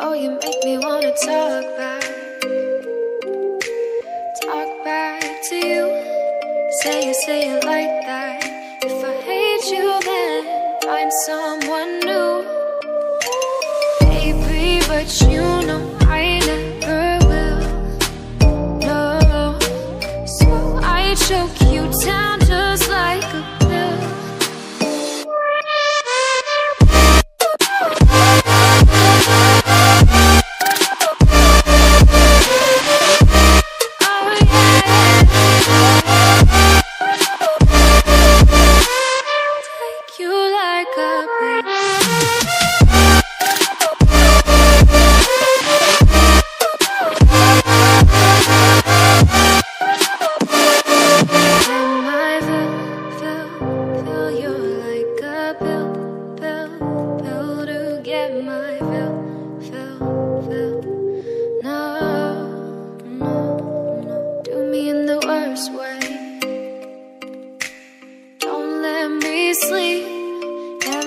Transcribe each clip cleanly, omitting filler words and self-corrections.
Oh, you make me wanna talk back to you. Say it like that. If I hate you, then find someone new. Baby, but you know I never will. No, so I choke you down just like a pill.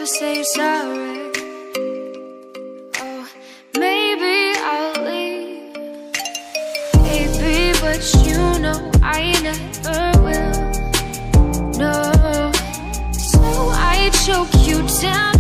Say you're sorry. Oh, maybe I'll leave, baby, but you know I never will. No, so I choke you down